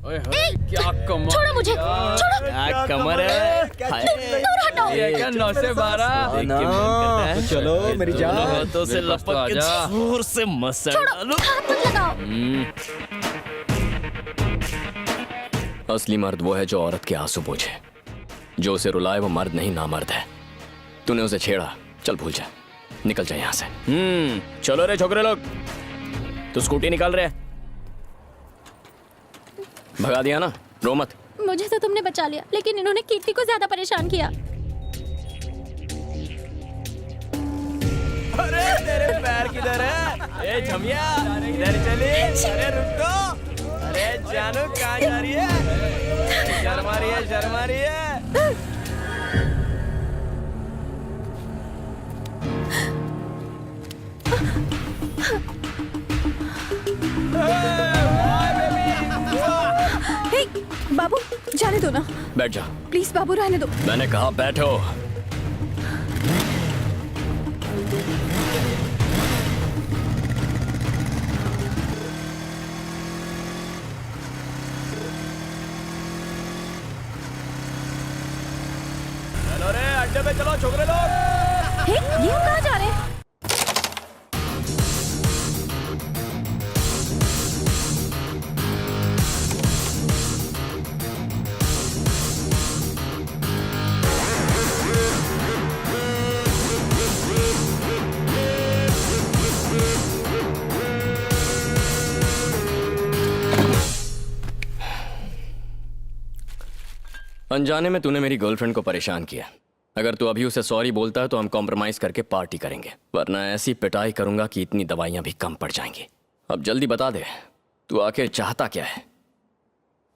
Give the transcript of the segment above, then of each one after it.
क्या कमर, छोड़ो मुझे, छोड़ो। क्या कमर है, दूर हटाओ। ये क्या 9 से 12। चलो मेरी जान, हाथों से लपक के जोर से मसल डालो। हाथ मत लगाओ। असली मर्द वो है जो औरत के आंसू पोंछे, जो उसे रुलाए वो मर्द नहीं नामर्द है। तूने उसे छेड़ा, चल भूल जा, निकल जा यहाँ से। चलो रे छोकरे लोग, तू स्कूटी निकाल रहे। भगा दिया ना, रो मत। मुझे तो तुमने बचा लिया, लेकिन इन्होंने कीर्ति को ज्यादा परेशान किया। अरे तेरे पैर किधर है? ए झमिया, इधर चली। अरे रुक तो। अरे जानू कहाँ जा रही है? शर्मा रही है, शर्मा रही है। हे, बाबू जाने दो ना, बैठ जा। प्लीज बाबू रहने दो। मैंने कहा बैठो। चलो रे अड्डे पे चलो छोकरे लोग। हे, ये हम कहाँ जा रहे हैं? अनजाने में तूने मेरी गर्लफ्रेंड को परेशान किया। अगर तू अभी उसे सॉरी बोलता है तो हम कॉम्प्रोमाइज करके पार्टी करेंगे, वरना ऐसी पिटाई करूंगा कि इतनी दवाइयां भी कम पड़ जाएंगी। अब जल्दी बता दे, तू आखिर चाहता क्या है?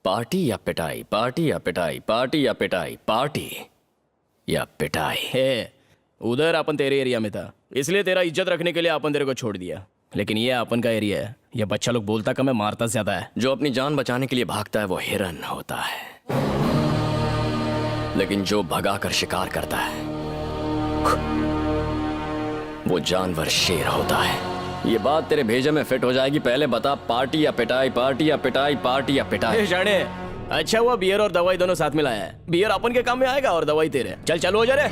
पार्टी या पिटाई, पार्टी या पिटाई, पार्टी या पिटाई, पार्टी या पिटाई? हे, उधर अपन तेरे एरिया में था, इसलिए तेरा इज्जत रखने के लिए अपन तेरे को छोड़ दिया, लेकिन ये अपन का एरिया है। ये बच्चा लोग बोलता कम है, मारता ज्यादा है। जो अपनी जान बचाने के लिए भागता है वो हिरन होता है, लेकिन जो भगा कर शिकार करता है वो जानवर शेर होता है। ये बात तेरे भेजे में फिट हो जाएगी। पहले बता, पार्टी या पिटाई, पार्टी या पिटाई, पार्टी या पिटाई? शाणे, अच्छा हुआ बियर और दवाई दोनों साथ में लाया है। बियर अपन के काम में आएगा और दवाई तेरे। चल चलो हो जा रे।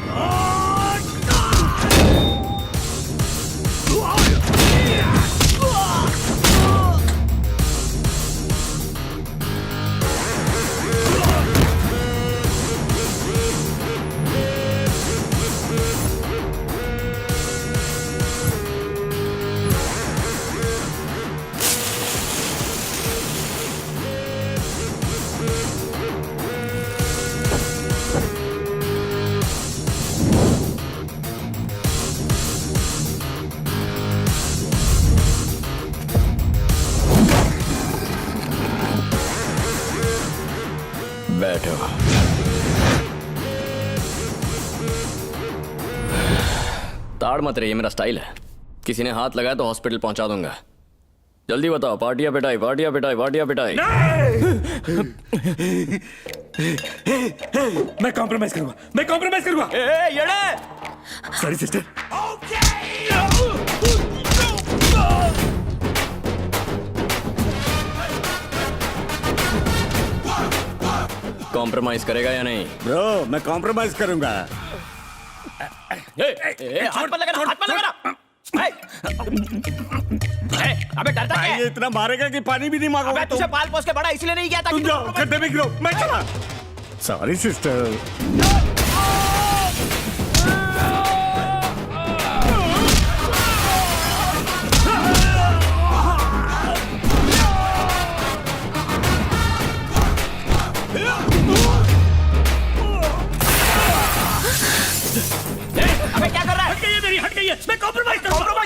बैठो। ताड़ मत रे, ये मेरा स्टाइल है। किसी ने हाथ लगाया तो हॉस्पिटल पहुंचा दूंगा। जल्दी बताओ, पार्टी या पिटाई, पार्टी या पिटाई, पार्टी या पिटाई? मैं कॉम्प्रोमाइज करूंगा, मैं कॉम्प्रोमाइज करूंगा। Sorry sister. कॉम्प्रोमाइज करेगा या नहीं? ब्रो, मैं कॉम्प्रोमाइज करूंगा। हाथ मत लगाना, हाथ मत लगाना। अबे डरता क्या है? ये इतना मारेगा कि पानी भी नहीं मांगोगा। तुझे पाल पोस के बड़ा इसलिए नहीं किया था। तुम जाओ, गड्ढे में गिरो, मैं चला। Sorry sister. अबे क्या कर रहा है? हट गई है। मैं कॉम्प्रोमाइज करूंगा।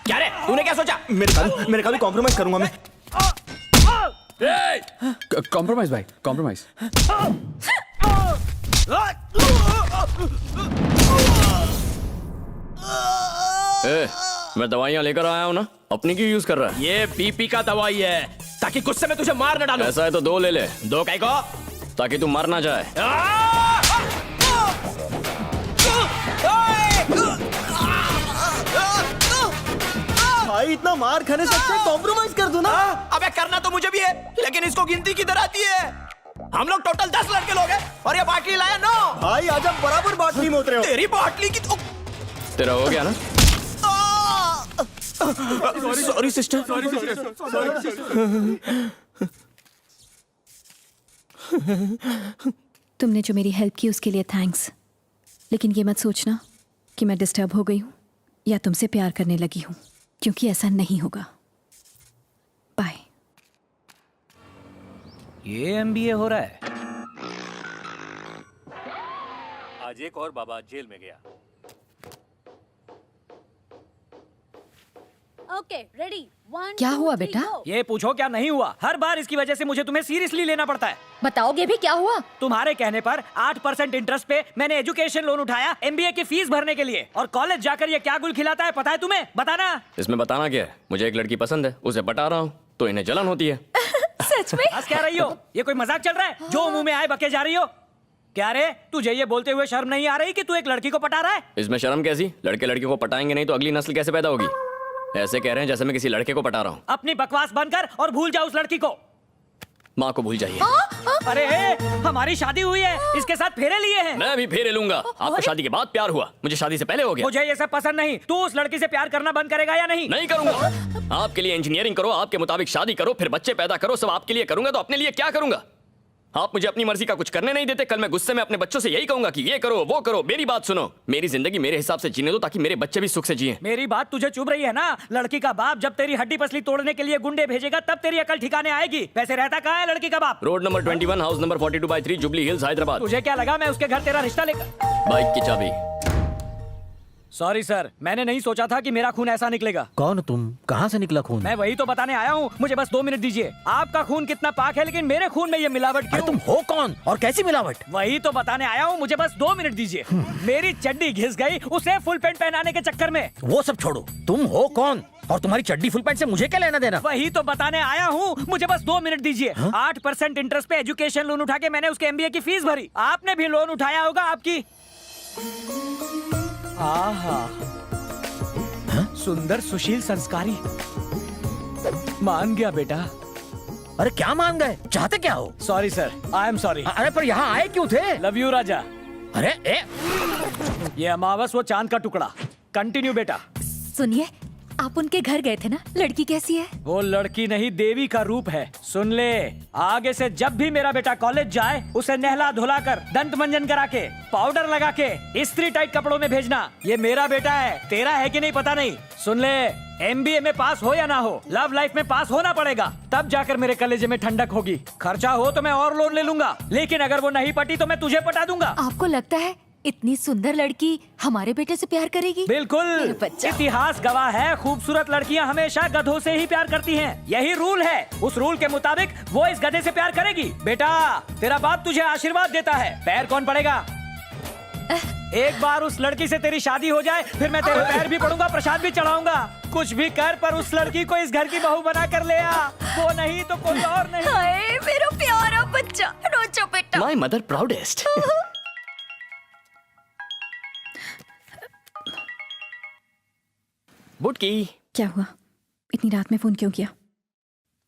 क्या रे, तूने क्या सोचा? मेरे का भी कॉम्प्रोमाइज करूंगा मैं। कॉम्प्रोमाइज भाई, कॉम्प्रोमाइज। मैं दवाइयाँ लेकर आया हूँ ना, अपनी क्यों यूज कर रहा है? ये बीपी का दवाई है, ताकि गुस्से में तुझे मार न डालूं। ऐसा है तो 2 ले ले। 2 काय को? ताकि तू मर ना जाए। भाई इतना मार खाने से अच्छा कॉम्प्रोमाइज कर दो ना। अबे करना तो मुझे भी है, लेकिन इसको गिनती किधर आती है? हम लोग टोटल 10 लड़के लोग हैं और ये बाटली लाया 9। भाई आज आप बराबर बाटली में उतरे हो। तेरी बाटली की तो तेरा हो गया ना? Sorry sister. तुमने जो मेरी हेल्प की उसके लिए थैंक्स, लेकिन ये मत सोचना कि मैं डिस्टर्ब हो गई हूँ या तुमसे प्यार करने लगी हूँ, क्योंकि ऐसा नहीं होगा। बाय। ये एमबीए हो रहा है। आज एक और बाबा जेल में गया। Okay, ready. क्या हुआ बेटा? ये पूछो क्या नहीं हुआ। हर बार इसकी वजह से मुझे तुम्हें सीरियसली लेना पड़ता है। बताओगे भी क्या हुआ? तुम्हारे कहने पर 8% इंटरेस्ट पे मैंने एजुकेशन लोन उठाया एमबीए की फीस भरने के लिए, और कॉलेज जाकर ये क्या गुल खिलाता है पता है तुम्हें? बताना। इसमें बताना क्या है? मुझे एक लड़की पसंद है, उसे पटा रहा हूँ, तो इन्हें जलन होती है। सच में? हंस क्या रही हो? ये कोई मजाक चल रहा है? जो मुंह में आए बके जा रही हो। क्या रे, तुझे ये बोलते हुए शर्म नहीं आ रही कि तू एक लड़की को पटा रहा है? इसमें शर्म कैसी? लड़के लड़कियों को पटाएंगे नहीं तो अगली नस्ल कैसे पैदा होगी? ऐसे कह रहे हैं जैसे मैं किसी लड़के को पटा रहा हूँ। अपनी बकवास बंद कर और भूल जा उस लड़की को। माँ को भूल जाइए। अरे हमारी शादी हुई है, इसके साथ फेरे लिए हैं। मैं भी फेरे लूंगा। आपको शादी के बाद प्यार हुआ, मुझे शादी से पहले हो गया। मुझे ये सब पसंद नहीं। तू उस लड़की से प्यार करना बंद करेगा या नहीं? नहीं करूंगा। आपके लिए इंजीनियरिंग करो, आपके मुताबिक शादी करो, फिर बच्चे पैदा करो, सब आपके लिए करूंगा तो अपने लिए क्या करूंगा? आप मुझे अपनी मर्जी का कुछ करने नहीं देते। कल मैं गुस्से में अपने बच्चों से यही कहूंगा कि ये करो वो करो। मेरी बात सुनो, मेरी जिंदगी मेरे हिसाब से जीने दो ताकि मेरे बच्चे भी सुख से जिए। मेरी बात तुझे चुभ रही है ना? लड़की का बाप जब तेरी हड्डी पसली तोड़ने के लिए गुंडे भेजेगा तब तेरी अकल ठिकाने आएगी। वैसे रहता कहाँ है लड़की का बाप? Road number 21, house number 42/3, jubilee hills, Hyderabad. तुझे क्या लगा मैं उसके घर तेरा रिश्ता लेकर? बाइक की चाबी। सॉरी सर, मैंने नहीं सोचा था कि मेरा खून ऐसा निकलेगा। कौन तुम? कहाँ से निकला खून? मैं वही तो बताने आया हूँ, मुझे बस 2 मिनट दीजिए। आपका खून कितना पाक है, लेकिन मेरे खून में ये मिलावट अरे क्यों? तुम हो कौन और कैसी मिलावट? वही तो बताने आया हूँ, मुझे बस 2 मिनट दीजिए। मेरी चड्डी घिस गई उसे फुल पैंट पहनाने के चक्कर में। वो सब छोड़ो, तुम हो कौन और तुम्हारी चड्डी फुल पैंट से मुझे क्या लेना देना? वही तो बताने आया हूँ, मुझे बस 2 मिनट दीजिए। 8% इंटरेस्ट पे एजुकेशन लोन उठा के मैंने उसके एमबीए की फीस भरी। आपने भी लोन उठाया होगा आपकी। आहा, सुंदर सुशील संस्कारी। मान गया बेटा। अरे क्या मान गए? चाहते क्या हो? Sorry sir, I am sorry. अरे पर यहाँ आए क्यों थे? लव यू राजा। अरे ये अमावस वो चांद का टुकड़ा। कंटिन्यू बेटा। सुनिए, आप उनके घर गए थे ना? लड़की कैसी है? वो लड़की नहीं देवी का रूप है। सुन ले, आगे से जब भी मेरा बेटा कॉलेज जाए उसे नहला धुला कर, दंत मंजन करा के, पाउडर लगा के, इस्त्री टाइट कपड़ों में भेजना। ये मेरा बेटा है, तेरा है कि नहीं पता नहीं। सुन ले, एमबीए में पास हो या ना हो, लव लाइफ में पास होना पड़ेगा, तब जाकर मेरे कलेजे में ठंडक होगी। खर्चा हो तो मैं और लोन ले लूंगा, लेकिन अगर वो नहीं पटी तो मैं तुझे पटा दूंगा। आपको लगता है इतनी सुंदर लड़की हमारे बेटे से प्यार करेगी? बिल्कुल। मेरा बच्चा। इतिहास गवाह है, खूबसूरत लड़कियां हमेशा गधों से ही प्यार करती हैं। यही रूल है। उस रूल के मुताबिक वो इस गधे से प्यार करेगी। बेटा, तेरा बाप तुझे आशीर्वाद देता है। पैर कौन पड़ेगा? एक बार उस लड़की से तेरी शादी हो जाए, फिर मैं तेरे पैर भी पड़ूंगा, प्रसाद भी चढ़ाऊंगा। कुछ भी कर, पर उस लड़की को इस घर की बहू बना कर ले आ। वो नहीं तो कोई और नहीं। हाय मेरा प्यारा बच्चा, रोचो बेटा। My mother proudest. बुटकी, क्या हुआ? इतनी रात में फोन क्यों किया?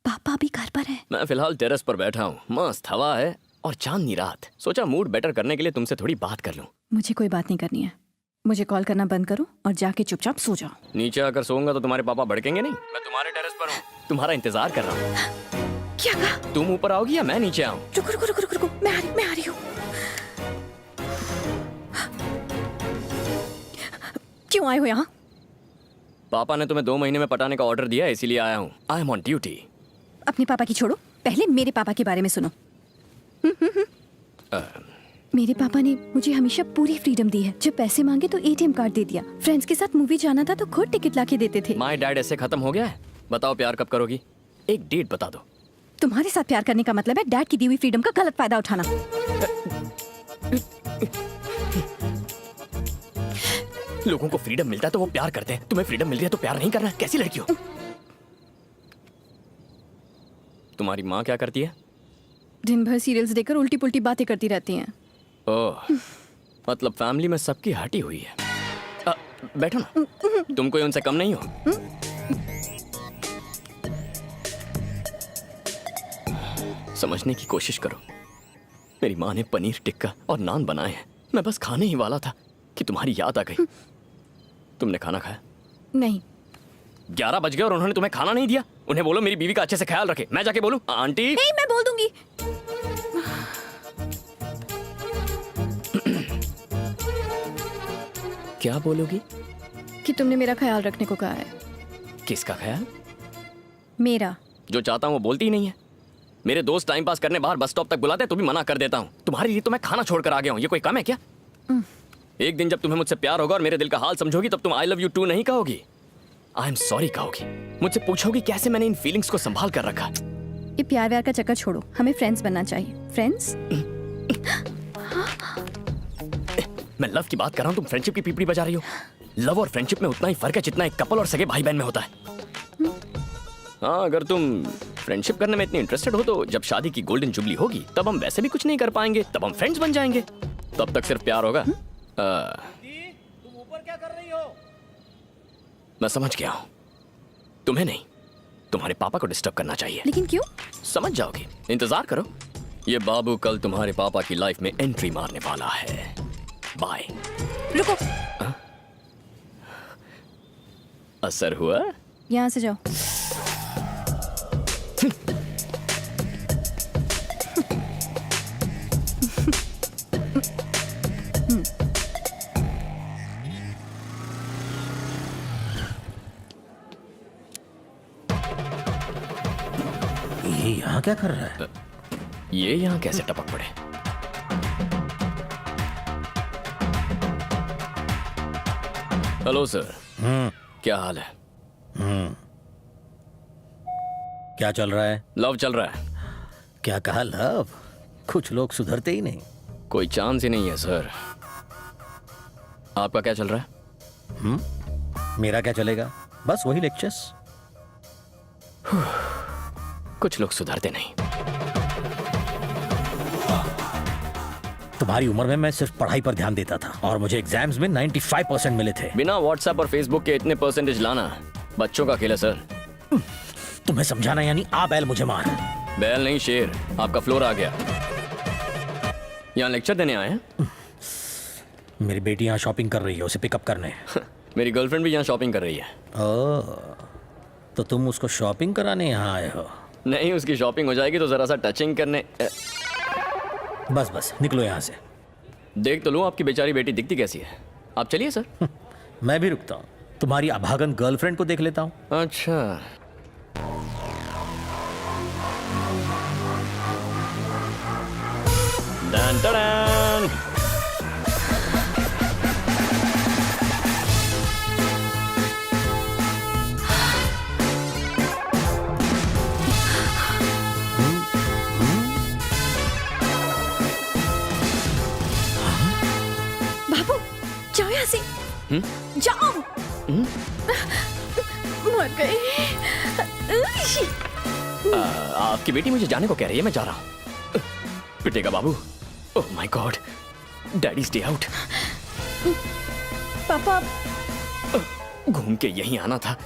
पापा भी घर पर है? मैं फिलहाल टेरेस पर बैठा हूँ, मस्त हवा है और चांदनी रात। सोचा मूड बेटर करने के लिए तुमसे थोड़ी बात कर लूं। मुझे कोई बात नहीं करनी है। मुझे कॉल करना बंद करो और जाके चुपचाप सो जाओ। नीचे आकर सोऊंगा तो तुम्हारे पापा भड़केंगे नहीं? मैं तुम्हारे टेरेस पर हूँ, तुम्हारा इंतजार कर रहा हूँ। क्या कहा? तुम ऊपर आओगी या मैं नीचे आऊँ? रुको रुको रुको रुको, मैं आ रही हूँ। क्यों आए हो यहाँ? पापा ने तुम्हें 2 महीने में पटाने का ऑर्डर दिया है, इसीलिए आया हूँ। I am on duty. अपने पापा की छोड़ो, पहले मेरे पापा के बारे में सुनो। मेरे पापा ने मुझे हमेशा पूरी फ्रीडम दी है। जब पैसे मांगे तो एटीएम कार्ड दे दिया। फ्रेंड्स के साथ मूवी जाना था तो खुद टिकट लाके देते थे। माय डैड ऐसे खत्म हो गया है? बताओ प्यार कब करोगी? एक डेट बता दो। तुम्हारे साथ प्यार करने का मतलब है डैड की दी हुई फ्रीडम का गलत फायदा उठाना। लोगों को फ्रीडम मिलता है तो वो प्यार करते हैं, तुम्हें फ्रीडम मिल रही है तो प्यार नहीं करना? कैसी लड़की हो? तुम्हारी माँ क्या करती है? दिन भर सीरियल्स देखकर उल्टी पुल्टी बातें करती रहती हैं। ओह, मतलब फैमिली में सबकी हटी हुई है। बैठो ना, तुम कोई उनसे कम नहीं हो। समझने की कोशिश करो। मेरी माँ ने पनीर टिक्का और नान बनाए हैं, मैं बस खाने ही वाला था कि तुम्हारी याद आ गई। तुमने खाना खाया? नहीं। 11 बज गए और उन्होंने तुम्हें खाना नहीं दिया। उन्हें बोलो मेरी बीवी का अच्छे से ख्याल रखे। मैं जाके बोलूं आंटी? नहीं, मैं बोल दूंगी। क्या बोलोगी? कि तुमने मेरा ख्याल रखने को कहा है। किसका ख्याल? मेरा। जो चाहता हूँ वो बोलती ही नहीं है। मेरे दोस्त टाइम पास करने बाहर बस स्टॉप तक बुलाते हैं तो भी मना कर देता हूँ। तुम्हारे लिए तो मैं खाना छोड़कर आ गया हूँ, ये कोई कम है क्या? एक दिन जब तुम्हें मुझसे प्यार होगा और मेरे दिल का हाल समझोगी तब तुम आई लव यू टू नहीं कहोगी, आई एम सॉरी कहोगी। मुझसे पूछोगी कैसे मैंने इन फीलिंग्स को संभाल कर रखा। ये प्यार व्यार का चक्कर छोड़ो, हमें फ्रेंड्स बनना चाहिए। फ्रेंड्स? मैं लव की बात कर रहा हूँ, तुम फ्रेंडशिप की पीपड़ी बजा रही हो। लव और फ्रेंडशिप में उतना ही फर्क है जितना एक कपल और सगे भाई बहन में होता है। हाँ, अगर तुम फ्रेंडशिप करने में इतनी इंटरेस्टेड हो तो जब शादी की गोल्डन जुबली होगी तब हम वैसे भी कुछ नहीं कर पाएंगे, तब हम फ्रेंड्स बन जाएंगे। तब तक सिर्फ प्यार होगा। तुम ऊपर क्या कर रही हो? मैं समझ गया हूँ, तुम्हें नहीं तुम्हारे पापा को डिस्टर्ब करना चाहिए। लेकिन क्यों? समझ जाओगे, इंतजार करो। ये बाबू कल तुम्हारे पापा की लाइफ में एंट्री मारने वाला है। बाय। रुको। असर हुआ? यहाँ से जाओ। ये यहाँ क्या कर रहा है? ये यहाँ कैसे टपक पड़े? Hello sir. क्या हाल है? क्या चल रहा है? लव चल रहा है। क्या कहा लव? कुछ लोग सुधरते ही नहीं। कोई चांस ही नहीं है सर। आपका क्या चल रहा है? मेरा क्या चलेगा? बस वही लेक्चर्स। कुछ लोग सुधरते नहीं। तुम्हारी उम्र में मैं सिर्फ पढ़ाई पर ध्यान देता था और मुझे एग्जाम्स में 95% मिले थे। बिना व्हाट्सएप और फेसबुक के इतने परसेंटेज लाना बच्चों का खेल है सर। तुम्हें समझाना यानी आ बैल मुझे मार। बैल नहीं शेर, आपका फ्लोर आ गया। यहाँ लेक्चर देने आए हैं? मेरी बेटी यहाँ शॉपिंग कर रही है, उसे पिकअप करने। मेरी गर्लफ्रेंड भी यहाँ शॉपिंग कर रही है। ओह, तो तुम उसको शॉपिंग कराने यहाँ आए हो? नहीं, उसकी शॉपिंग हो जाएगी तो जरा सा टचिंग करने। बस बस निकलो यहाँ से। देख तो लूं आपकी बेचारी बेटी दिखती कैसी है। आप चलिए सर। मैं भी रुकता हूँ, तुम्हारी अभागन गर्लफ्रेंड को देख लेता हूँ। अच्छा, डन डन। बाबू जाओ यहाँ से। जाओ। मर गई। आपकी बेटी मुझे जाने को कह रही है, मैं जा रहा हूँ। पिटेगा बाबू। Oh my god, daddy stay out. पापा घूम के यहीं आना था।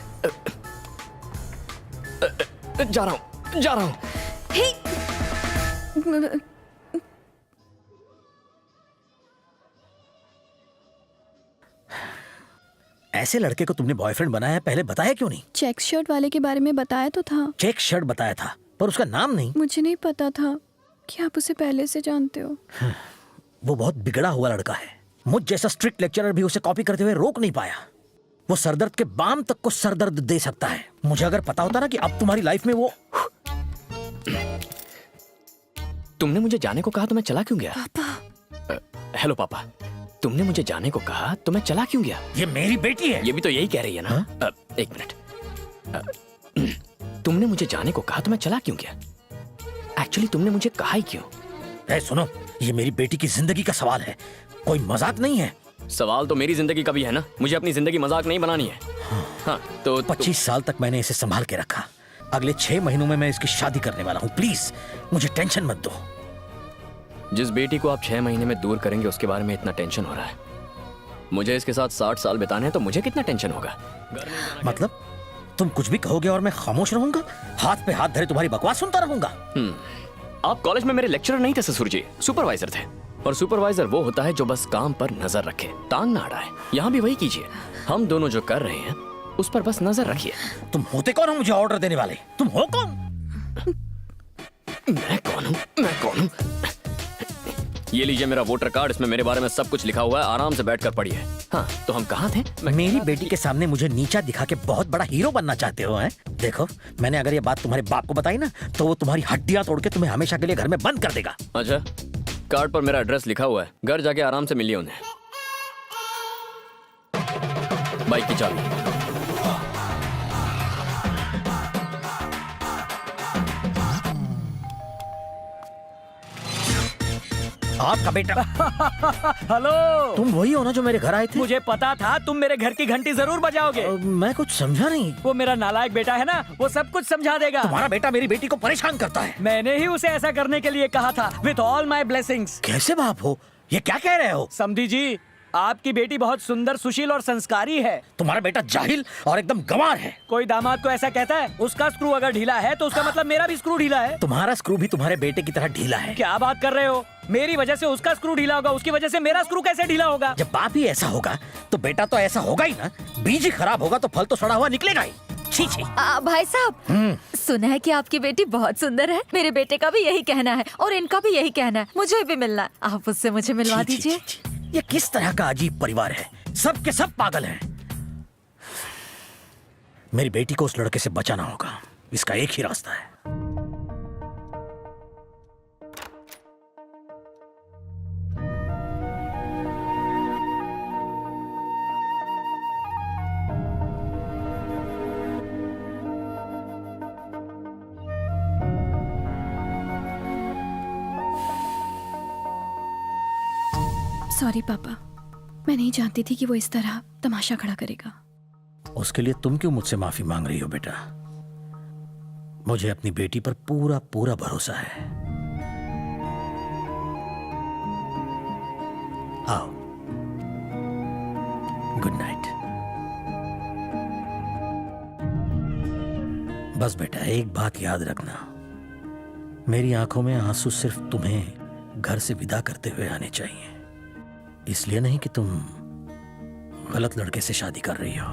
जा रहा हूँ, जा रहा हूँ। हे ऐसे लड़के को तुमने बॉयफ्रेंड बनाया है, पहले बताया क्यों नहीं? चेक शर्ट वाले के बारे में बताया तो था। चेक शर्ट बताया था पर उसका नाम नहीं। मुझे नहीं पता था कि आप उसे पहले से जानते हो। वो बहुत बिगड़ा हुआ लड़का है। मुझ जैसा स्ट्रिक्ट लेक्चरर भी उसे कॉपी करते हुए रोक नहीं पाया। वो सरदर्द के बाम तक को सरदर्द दे सकता है। मुझे अगर पता होता ना कि अब तुम्हारी लाइफ में वो। तुमने मुझे जाने को कहा तो मैं चला क्यों गया? पापा हेलो पापा, तुमने मुझे जाने को कहा तो मैं चला क्यों गया? ये मेरी बेटी है। ये भी तो यही कह रही है ना? एक मिनट। तुमने मुझे जाने को कहा तो मैं चला क्यों गया? एक्चुअली तुमने मुझे कहा ही क्यों? ए, सुनो, ये मेरी बेटी की जिंदगी का सवाल है, कोई मजाक नहीं है। सवाल तो मेरी जिंदगी का भी है ना, मुझे अपनी जिंदगी मजाक नहीं बनानी है। हाँ, तो 25 साल तक मैंने इसे संभाल के रखा। अगले 6 महीनों में मैं इसकी शादी करने वाला हूँ। प्लीज मुझे टेंशन मत दो। जिस बेटी को आप 6 महीने में दूर करेंगे उसके बारे में इतना टेंशन हो रहा है। मुझे इसके साथ 60 साल बिताने हैं तो मुझे कितना टेंशन होगा? मतलब तुम कुछ भी कहोगे और मैं खामोश रहूंगा? हाथ पे हाथ धरे तुम्हारी बकवास सुनता रहूंगा? आप कॉलेज में मेरे लेक्चरर नहीं थे ससुर जी, सुपरवाइजर थे। और सुपरवाइजर वो होता है जो बस काम पर नजर रखे, टांग ना अड़ाए। यहाँ भी वही कीजिए। हम दोनों जो कर रहे हैं उस पर बस नजर रखिए। तुम होते कौन हो मुझे ऑर्डर देने वाले? तुम हो कौन? मैं कौन हूँ? मैं कौन हूँ? ये लीजिए मेरा वोटर कार्ड, इसमें मेरे बारे में सब कुछ लिखा हुआ है, आराम से बैठकर पढ़िए। हाँ, तो हम कहाँ थे? मेरी बेटी के सामने मुझे नीचा दिखा के बहुत बड़ा हीरो बनना चाहते हो, हैं? देखो, मैंने अगर ये बात तुम्हारे बाप को बताई ना, तो वो तुम्हारी हड्डियां तोड़ के तुम्हें हमेशा के लिए घर में बंद कर देगा। अच्छा, कार्ड पर मेरा एड्रेस लिखा हुआ है, घर जाके आराम से मिलिए उन्हें। बाइक की चाबी। आपका बेटा। हेलो, तुम वही हो ना जो मेरे घर आए थे? मुझे पता था तुम मेरे घर की घंटी जरूर बजाओगे। मैं कुछ समझा नहीं। वो मेरा नालायक बेटा है ना, वो सब कुछ समझा देगा। तुम्हारा बेटा मेरी बेटी को परेशान करता है। मैंने ही उसे ऐसा करने के लिए कहा था, विथ ऑल माई ब्लेसिंग्स। कैसे बाप हो? ये क्या कह रहे हो? समधी जी, आपकी बेटी बहुत सुंदर, सुशील और संस्कारी है। तुम्हारा बेटा जाहिल और एकदम गंवार है। कोई दामाद को ऐसा कहता है? उसका स्क्रू अगर ढीला है तो उसका मतलब मेरा भी स्क्रू ढीला है। तुम्हारा स्क्रू भी तुम्हारे बेटे की तरह ढीला है। क्या बात कर रहे हो? मेरी वजह से उसका स्क्रू ढीला होगा, उसकी वजह से मेरा स्क्रू कैसे ढीला होगा? जब बाप ही ऐसा होगा तो बेटा तो ऐसा होगा ही ना। बीज ही खराब होगा तो फल तो सड़ा हुआ निकलेगा ही। छी छी। भाई साहब, सुना है कि आपकी बेटी बहुत सुंदर है। मेरे बेटे का भी यही कहना है और इनका भी यही कहना है। मुझे भी मिलना है, आप उससे मुझे मिलवा छी, छी, दीजिए। छी, छी। ये किस तरह का अजीब परिवार है? सब के सब पागल हैं। मेरी बेटी को उस लड़के से बचाना होगा, इसका एक ही रास्ता है। सॉरी पापा, मैं नहीं जानती थी कि वो इस तरह तमाशा खड़ा करेगा। उसके लिए तुम क्यों मुझसे माफी मांग रही हो बेटा? मुझे अपनी बेटी पर पूरा पूरा भरोसा है। आओ, गुड नाइट। बस बेटा, एक बात याद रखना, मेरी आंखों में आंसू सिर्फ तुम्हें घर से विदा करते हुए आने चाहिए, इसलिए नहीं कि तुम गलत लड़के से शादी कर रही हो।